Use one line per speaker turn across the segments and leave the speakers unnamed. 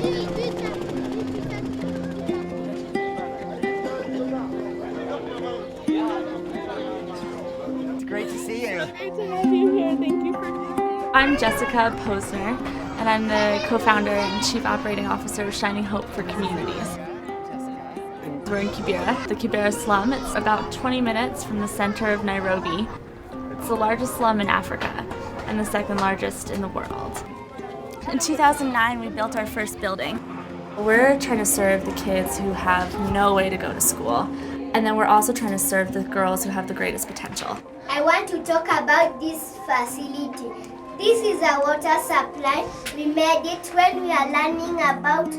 It's great to see you.
Great to have you here. Thank you for coming. I'm Jessica Posner, and I'm the co-founder and chief operating officer of Shining Hope for Communities. We're in Kibera, the Kibera slum. It's about 20 minutes from the center of Nairobi. It's the largest slum in Africa and the second largest in the world. In 2009, we built our first building. We're trying to serve the kids who have no way to go to school. And then we're also trying to serve the girls who have the greatest potential.
I want to talk about this facility. This is a water supply. We made it when we are learning about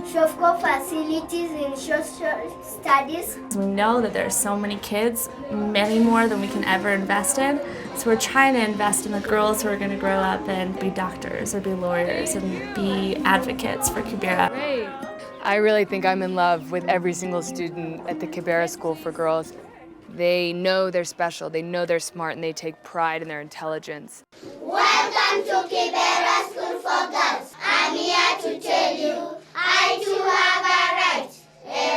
SHOFCO facilities in social studies.
We know that there are so many kids, many more than we can ever invest in. So we're trying to invest in the girls who are going to grow up and be doctors or be lawyers and be advocates for Kibera.
Great. I really think I'm in love with every single student at the Kibera School for Girls. They know they're special, they know they're smart, and they take pride in their intelligence.
Welcome to Kibera School for Girls. I'm here to tell you, I too have a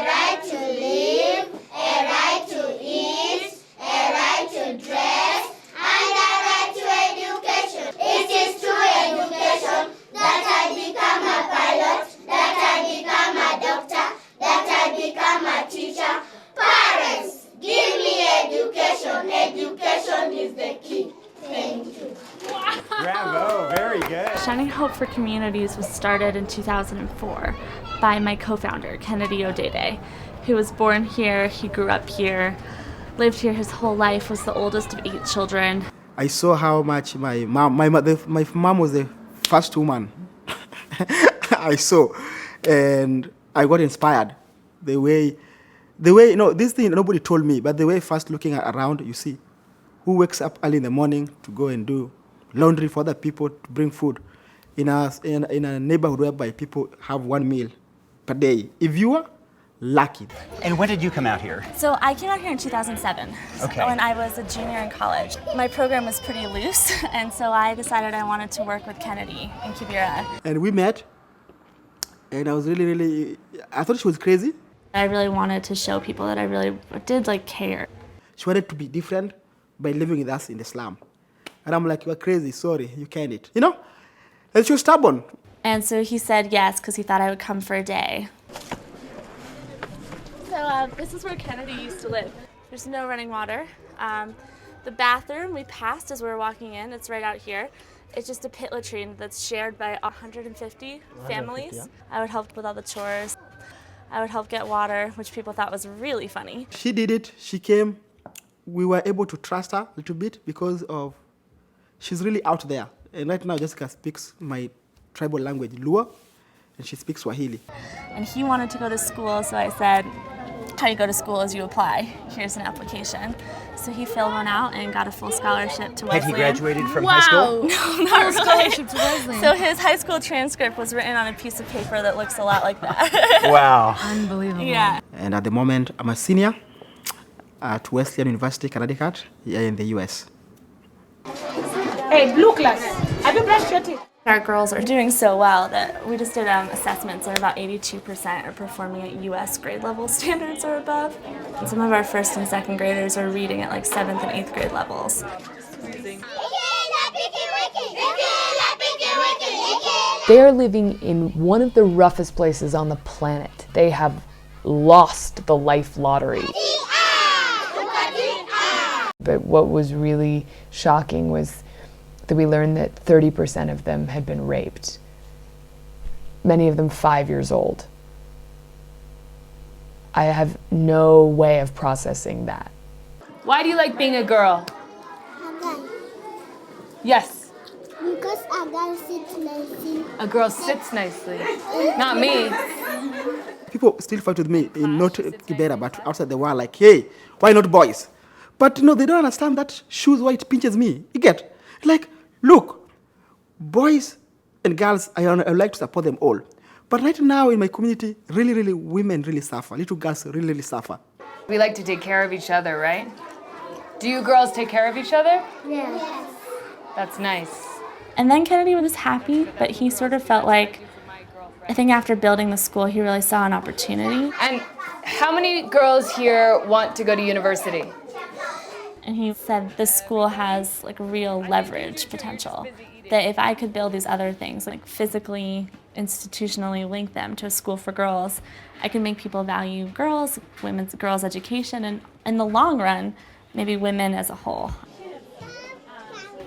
right to live, a right to eat, a right to dress, and a right to education. It is through education that I become a pilot, that I become a doctor, that I become a teacher. Parents, give me education. Education is the key. Thank you.
Bravo, very good.
Shining Hope for Communities was started in 2004 by my co-founder, Kennedy Odede, who was born here, he grew up here, lived here his whole life, was the oldest of 8 children.
I saw how much my mom was the first woman I saw, and I got inspired. The way, this thing nobody told me, but the way first looking around, you see, who wakes up early in the morning to go and do laundry for other people, to bring food in a neighborhood whereby people have 1 meal per day. If you are lucky.
And when did you come out here?
So I came out here in 2007,
Okay.
when I was a junior in college. My program was pretty loose, and so I decided I wanted to work with Kennedy in Kibera.
And we met, and I was really, I thought she was crazy.
I really wanted to show people that I really did care.
She wanted to be different by living with us in the slum. And I'm like, you're crazy, sorry, you can't. And she was stubborn.
And so he said yes, because he thought I would come for a day. So this is where Kennedy used to live. There's no running water. The bathroom we passed as we were walking in, it's right out here. It's just a pit latrine that's shared by 150 families.
Yeah.
I would help with all the chores. I would help get water, which people thought was really funny.
She did it, she came. We were able to trust her a little bit because she's really out there. And right now Jessica speaks my tribal language, Luo, and she speaks Swahili.
And he wanted to go to school, so I said, how you go to school is you apply. Here's an application. So he filled one out and got a full scholarship to Wesleyan.
Had he graduated from high school?
No, not really.
Scholarship to Wesleyan.
So his high school transcript was written on a piece of paper that looks a lot like that.
Wow.
Unbelievable.
Yeah.
And at the moment, I'm a senior at Wesleyan University, Connecticut, here in the US.
Hey, blue class, have you brushed your teeth?
Our girls are doing so well that we just did assessments and about 82% are performing at US grade level standards or above. And some of our first and second graders are reading at 7th and 8th grade levels.
They are living in one of the roughest places on the planet. They have lost the life lottery. But what was really shocking was that we learned that 30% of them had been raped. Many of them 5 years old. I have no way of processing that. Why do you like being a girl? Yes.
Because a girl sits nicely.
A girl sits nicely. Not me.
People still fight with me in not Kibera, but outside the world, like, hey, why not boys? But they don't understand that shoes why it pinches me. You get? Look, boys and girls, I like to support them all. But right now in my community, really, women really suffer. Little girls really suffer.
We like to take care of each other, right? Do you girls take care of each other?
Yes.
That's nice.
And then Kennedy was happy, but he sort of felt like I think after building the school, he really saw an opportunity.
And how many girls here want to go to university?
And he said this school has like real leverage potential. That if I could build these other things, like physically, institutionally link them to a school for girls, I can make people value girls, girls' education, and in the long run, maybe women as a whole.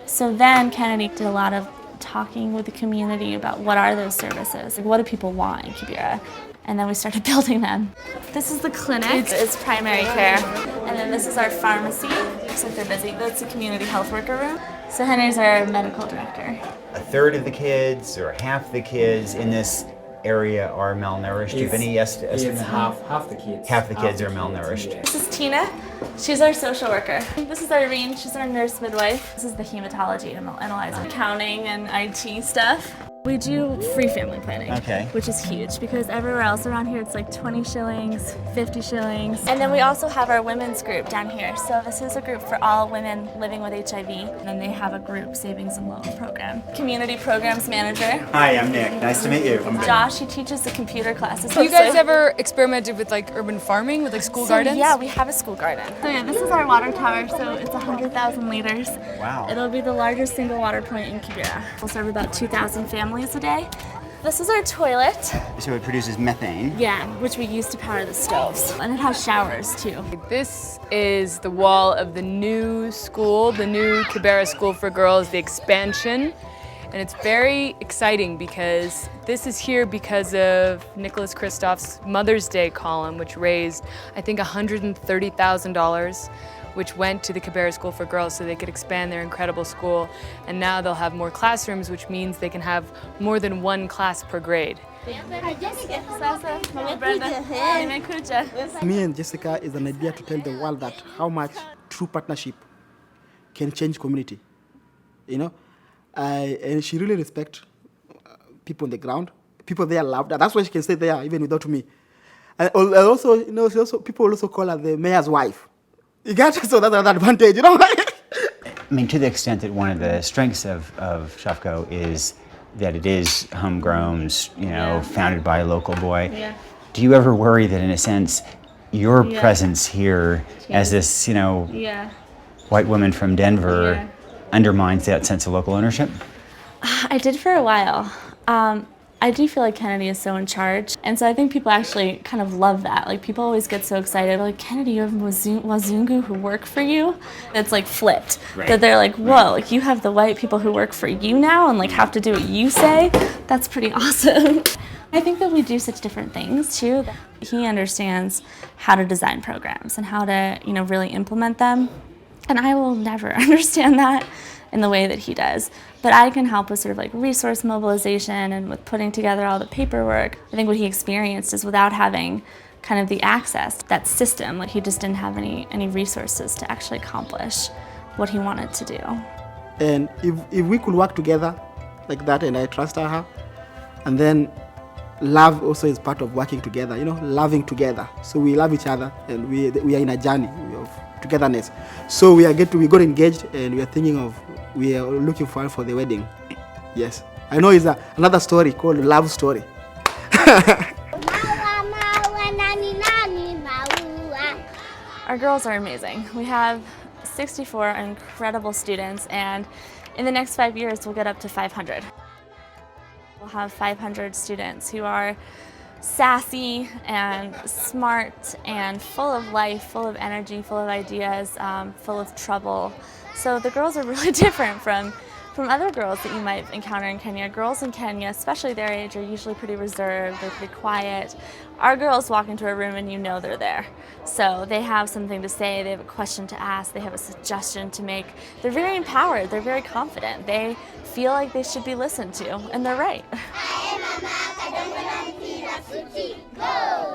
So then Kennedy did a lot of talking with the community about what are those services, like what do people want in Kibera, and then we started building them. This is the clinic, it's primary care, and then this is our pharmacy. Looks like they're busy. That's the community health worker room. So Henry's our medical director.
A third of the kids or half the kids in this area are malnourished. Do you have any estimates?
Half the kids.
Half the kids are malnourished.
This is Tina. She's our social worker. This is Irene. She's our nurse midwife. This is the hematology analyzer, accounting and IT stuff. We do free family planning, which is huge because everywhere else around here it's like 20 shillings, 50 shillings. And then we also have our women's group down here. So this is a group for all women living with HIV. And then they have a group savings and loan program. Community programs manager.
Hi, I'm Nick. Nice to meet you.
Josh, he teaches the computer classes.
Have you guys ever experimented with like urban farming, with like school gardens?
Yeah, we have a school garden. So yeah, this is our water tower. So it's 100,000 liters.
Wow.
It'll be the largest single water point in Kibera. We'll serve about 2,000 families a day. This is our toilet.
So it produces methane.
Yeah, which we use to power the stoves. And it has showers too.
This is the wall of the new school, the new Kibera School for Girls, the expansion. And it's very exciting because this is here because of Nicholas Kristof's Mother's Day column, which raised, I think, $130,000, which went to the Kibera School for Girls so they could expand their incredible school. And now they'll have more classrooms, which means they can have more than one class per grade.
Me and Jessica is an idea to tell the world that how much true partnership can change community, you know? And she really respects people on the ground. People there loved her. That's why she can stay there even without me. And also, you know, people also call her the mayor's wife. You get it? So that's another advantage, you know?
I mean, to the extent that one of the strengths of SHOFCO is that it is homegrown, you know, founded by a local boy.
Yeah.
Do you ever worry that, in a sense, your presence here as this, you know, white woman from Denver undermines that sense of local ownership?
I did for a while. I do feel like Kennedy is so in charge, and so I think people actually kind of love that. Like, people always get so excited, like, Kennedy, you have Wazungu who work for you? It's like flipped.
Right.
That they're like, whoa, like, you have the white people who work for you now and like have to do what you say? That's pretty awesome. I think that we do such different things too. He understands how to design programs and how to, you know, really implement them. And I will never understand that in the way that he does. But I can help with sort of like resource mobilization and with putting together all the paperwork. I think what he experienced is without having kind of the access to that system, like he just didn't have any resources to actually accomplish what he wanted to do.
And if we could work together like that, and I trust her, and then love also is part of working together, you know, loving together. So we love each other, and we are in a journey of togetherness. So we got engaged, and we are looking forward for the wedding. Yes, I know it's another story called Love Story.
Our girls are amazing. We have 64 incredible students, and in the next 5 years we'll get up to 500. We'll have 500 students who are sassy and smart and full of life, full of energy, full of ideas, full of trouble. So the girls are really different from other girls that you might encounter in Kenya. Girls in Kenya, especially their age, are usually pretty reserved, they're pretty quiet. Our girls walk into a room and you know they're there. So they have something to say, they have a question to ask, they have a suggestion to make. They're very empowered, they're very confident. They feel like they should be listened to, and they're right.
Go!